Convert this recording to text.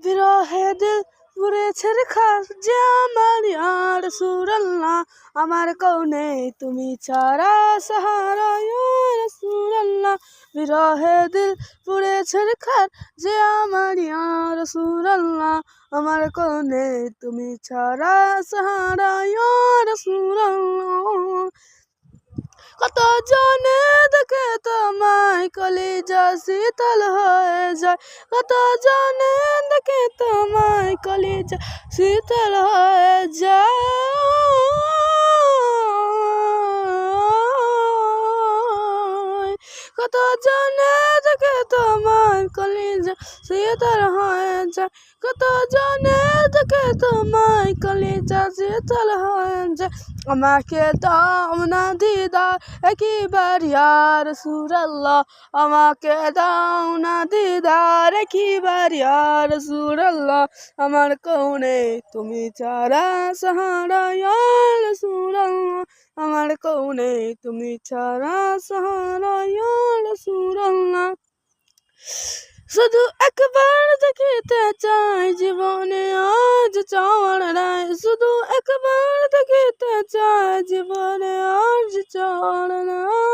বিরহে দিল পুড়েছে রেখা যে আমার ইয়া রাসূলুল্লাহ, আমার কওনে তুমি ছাড়া সাহারা ইয়া রাসূলুল্লাহ। বিরহে দিল পুড়েছে রেখা যে আমার ইয়া রাসূলুল্লাহ, আমার কওনে তুমি ছাড়া সাহারা ইয়া রাসূলুল্লাহ। কত জনে দেখে তোমায় কলিজা শীতল হয়ে যায়, কত জনে দেখে তোমায় কলিজা শীতল হয়ে যায়, কত জনে দেখে তোমায় কলিজা শীতল হয়ে যায়, কত জনে দেখে তোমায় কলিজা শীতল হয়ে যায়। আমাকে দাও না দিদার একবার ইয়া রাসূলুল্লাহ, আমাকে দাও না দিদার একবার ইয়া রাসূলুল্লাহ, আমার কওনে তুমি ছাড়া সাহারা ইয়া রাসূলুল্লাহ, আমার কওনে তুমি ছাড়া সাহারা ইয়া রাসূলুল্লাহ। শুধু একবার দেখিতে চাই জীবনে আজ চাওয়ার নাই, শুধু একবার দেখিতে চাই জীবনে আজ চাওয়ার নাই।